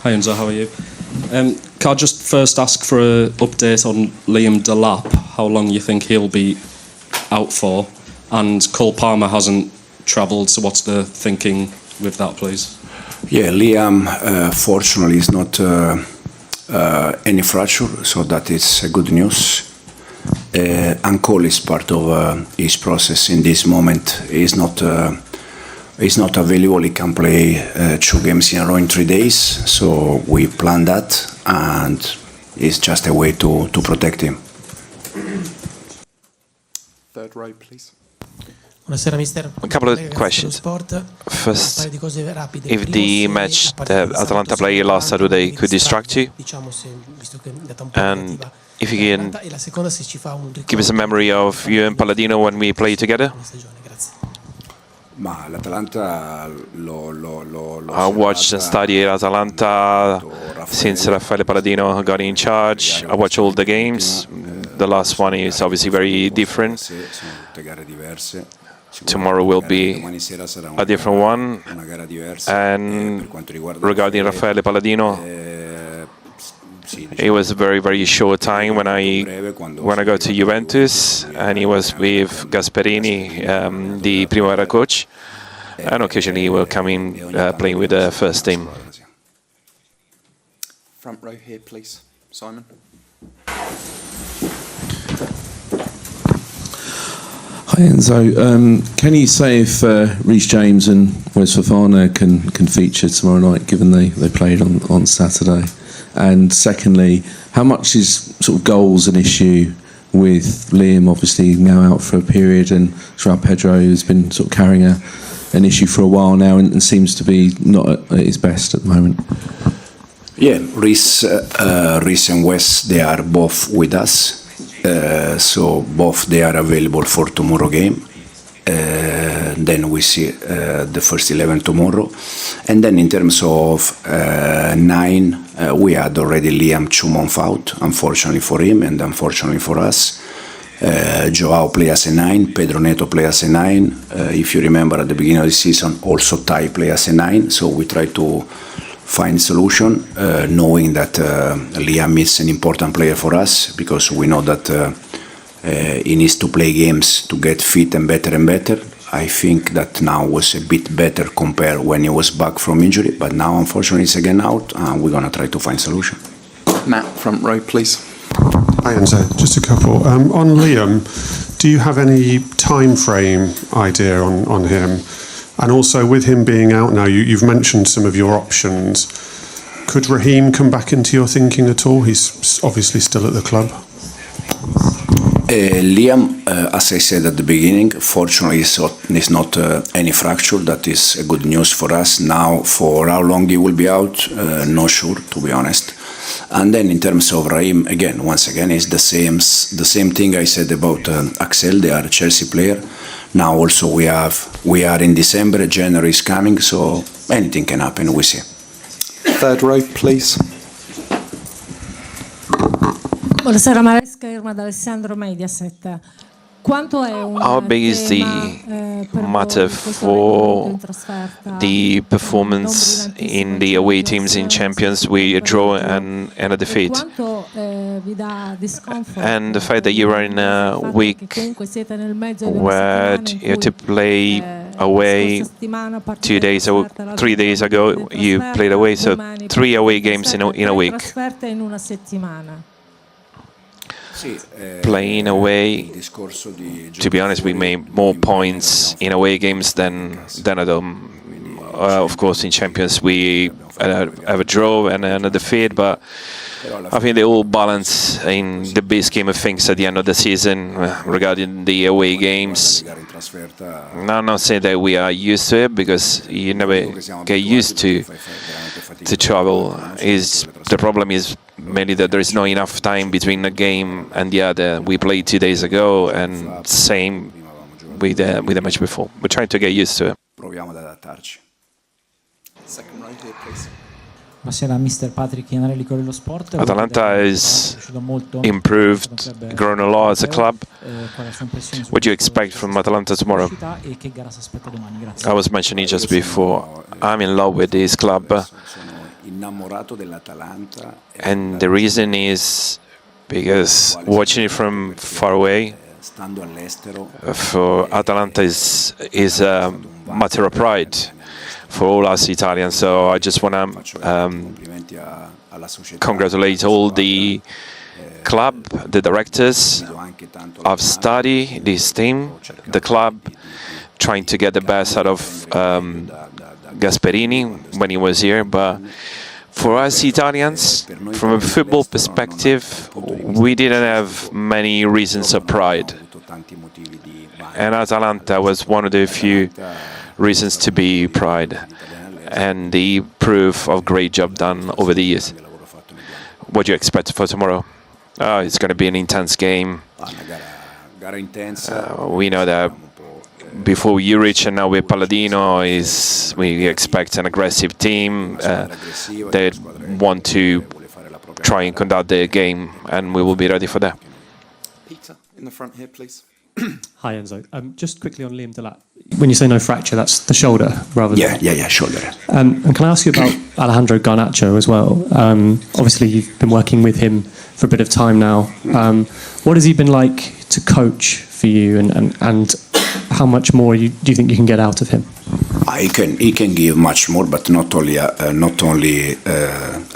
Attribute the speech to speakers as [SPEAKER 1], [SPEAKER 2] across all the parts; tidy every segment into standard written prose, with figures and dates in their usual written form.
[SPEAKER 1] Hi Enzo, how are you? Can I just first ask for an update on Liam Delap, how long you think he'll be out for? And Cole Palmer hasn't travelled, so what's the thinking with that, please?
[SPEAKER 2] Yeah, Liam, fortunately, is not any fracture, so that is good news. And Cole is part of his process in this moment. He's not available. He can play 2 games in a row in 3 days, so we planned that, and it's just a way to protect him.
[SPEAKER 3] Third row, please.
[SPEAKER 4] A couple of questions. First, if the match that Atalanta played last Saturday could distract you, and if you can give us a memory of you and Palladino when we played together. I watched and studied Atalanta since Raffaele Palladino got in charge. I watch all the games. The last one is obviously very different. Tomorrow will be a different one. And regarding Raffaele Palladino, it was a very, very short time when I got to Juventus, and he was with Gasperini, the Primavera coach, and occasionally he will come in playing with the first team.
[SPEAKER 3] Front row here, please. Simon.
[SPEAKER 5] Hi Enzo, can you say if Reece James and Wes Fofana can feature tomorrow night, given they played on Saturday? And secondly, how much is sort of goals an issue with Liam obviously now out for a period, and Joao Pedro, who's been sort of carrying an issue for a while now and seems to be not at his best at the moment?
[SPEAKER 2] Yeah, Reece and Wes, they are both with us. So both they are available for tomorrow game. Then we see the first 11 tomorrow. And then in terms of 9, we had already Liam 2 months out, unfortunately for him and unfortunately for us. Joao play as a 9, Pedro Neto play as a 9. If you remember at the beginning of the season, also Tai play as a 9. So we try to find solution, knowing that Liam is an important player for us, because we know that he needs to play games to get fit and better. I think that now was a bit better compared when he was back from injury, but now unfortunately he's again out, and we're going to try to find solution.
[SPEAKER 3] Matt, front row, please.
[SPEAKER 6] Hi Enzo, just a couple. On Liam, do you have any time frame idea on him? And also with him being out now, you've mentioned some of your options. Could Raheem come back into your thinking at all? He's obviously still at the club.
[SPEAKER 2] Liam, as I said at the beginning, fortunately it's not any fracture. That is a good news for us. Now, for how long he will be out, not sure, to be honest. And then in terms of Raheem, once again, it's the same thing I said about Axel. They are a Chelsea player. Now also we are in December, January is coming, so anything can happen, we see.
[SPEAKER 3] Third row, please.
[SPEAKER 7] Buonasera, Maraisca, Irma d'Alessandro, Mediaset.
[SPEAKER 4] How big is the matter for the performance in the away teams in Champions with a draw and a defeat? And the fact that you are in a week where you have to play away 3 days ago, you played away, so 3 away games in a week. Playing away, to be honest, we made more points in away games than at home. Of course, in Champions we have a draw and a defeat, but I think they all balance in the big scheme of things at the end of the season regarding the away games. I'm not saying that we are used to it, because you never get used to travel. The problem is mainly that there is not enough time between a game and the other. We played 2 days ago, and same with the match before. We're trying to get used to it.
[SPEAKER 3] Second row here, please.
[SPEAKER 4] Atalanta has improved, grown a lot as a club. What do you expect from Atalanta tomorrow? I was mentioning just before, I'm in love with this club. And the reason is because watching it from far away for Atalanta is a matter of pride for all us Italians. So I just want to congratulate all the club, the directors. I've studied this team, the club, trying to get the best out of Gasperini when he was here. But for us Italians, from a football perspective, we didn't have many reasons of pride. And Atalanta was one of the few reasons to be pride, and the proof of great job done over the years. What do you expect for tomorrow? It's going to be an intense game. We know that before you reach and now with Palladino, we expect an aggressive team. They want to try and conduct their game, and we will be ready for that.
[SPEAKER 3] Peter, in the front here, please.
[SPEAKER 8] Hi, Enzo. Just quickly on Liam Delap. When you say no fracture, that's the shoulder rather than...
[SPEAKER 2] Yeah, shoulder.
[SPEAKER 8] And can I ask you about Alejandro Garnacho as well? Obviously, you've been working with him for a bit of time now. What has he been like to coach for you, and how much more do you think you can get out of him?
[SPEAKER 2] He can give much more, but not only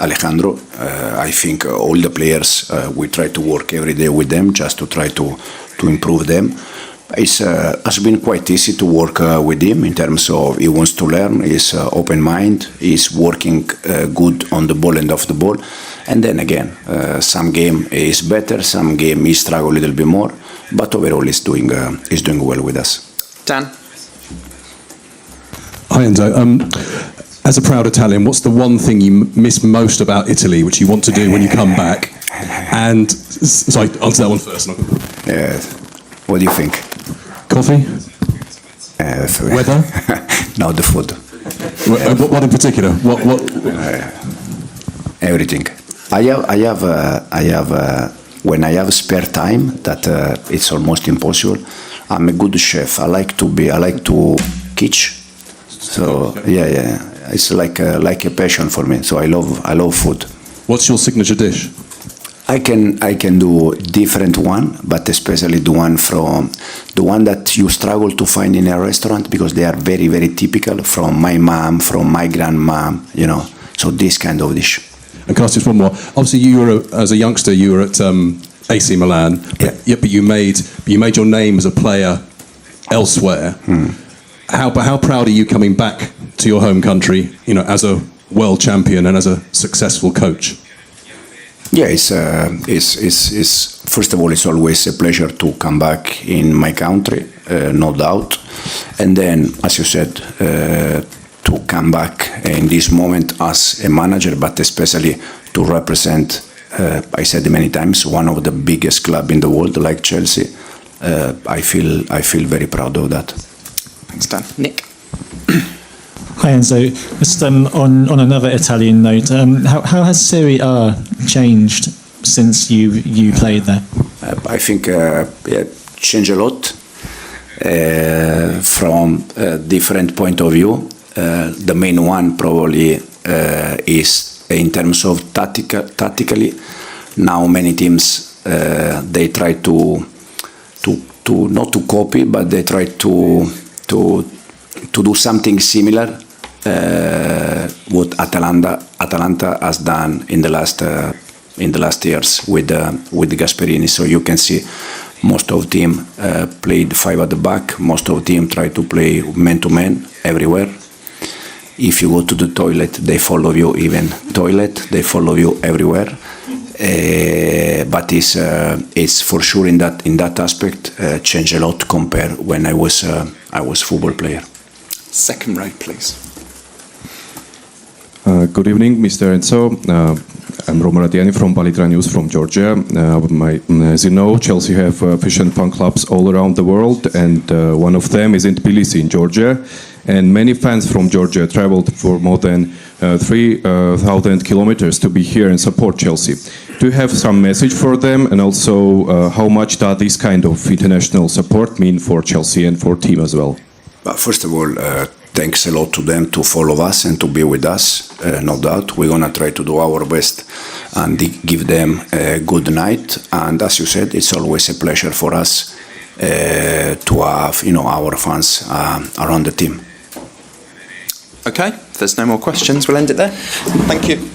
[SPEAKER 2] Alejandro. I think all the players, we try to work every day with them just to try to improve them. It has been quite easy to work with him in terms of he wants to learn, he's open mind, he's working good on the ball and off the ball. And then again, some game is better, some game he struggle a little bit more, but overall he's doing well with us.
[SPEAKER 3] Dan.
[SPEAKER 9] Hi Enzo. As a proud Italian, what's the one thing you miss most about Italy, which you want to do when you come back? And sorry, answer that one first.
[SPEAKER 2] What do you think?
[SPEAKER 9] Coffee? Weather?
[SPEAKER 2] No, the food.
[SPEAKER 9] What in particular? What?
[SPEAKER 2] Everything. I have when I have spare time, that it's almost impossible. I'm a good chef. I like to teach. So yeah, it's like a passion for me. So I love food.
[SPEAKER 9] What's your signature dish?
[SPEAKER 2] I can do different one, but especially the one that you struggle to find in a restaurant, because they are very, very typical from my mom, from my grandma, So this kind of dish.
[SPEAKER 9] And can I ask just one more? Obviously, as a youngster, you were at AC Milan.
[SPEAKER 2] Yeah.
[SPEAKER 9] But you made your name as a player elsewhere. How proud are you coming back to your home country, as a world champion and as a successful coach?
[SPEAKER 2] Yeah, it's first of all, it's always a pleasure to come back in my country, no doubt. And then, as you said, to come back in this moment as a manager, but especially to represent, I said many times, one of the biggest clubs in the world, like Chelsea. I feel very proud of that.
[SPEAKER 3] Thanks, Dan. Nick.
[SPEAKER 10] Hi Enzo, just on another Italian note, how has Serie A changed since you played there?
[SPEAKER 2] I think changed a lot from a different point of view. The main one probably is in terms of tactically. Now many teams they try to not to copy, but they try to do something similar. What Atalanta has done in the last years with Gasperini. So you can see most of team played 5 at the back. Most of team try to play man to man everywhere. If you go to the toilet, they follow you. Even toilet, they follow you everywhere. But it's for sure in that aspect changed a lot compared when I was football player.
[SPEAKER 3] Second row, please.
[SPEAKER 11] Good evening, Mr. Enzo. I'm Roman Radiani from Balitra News from Georgia. As you know, Chelsea have fish and fan clubs all around the world, and one of them is in Tbilisi in Georgia. And many fans from Georgia traveled for more than 3,000 kilometers to be here and support Chelsea. Do you have some message for them? And also, how much does this kind of international support mean for Chelsea and for team as well?
[SPEAKER 2] First of all, thanks a lot to them to follow us and to be with us. No doubt, we're gonna try to do our best and give them a good night. And as you said, it's always a pleasure for us to have our fans around the team.
[SPEAKER 3] Okay, if there's no more questions, we'll end it there. Thank you.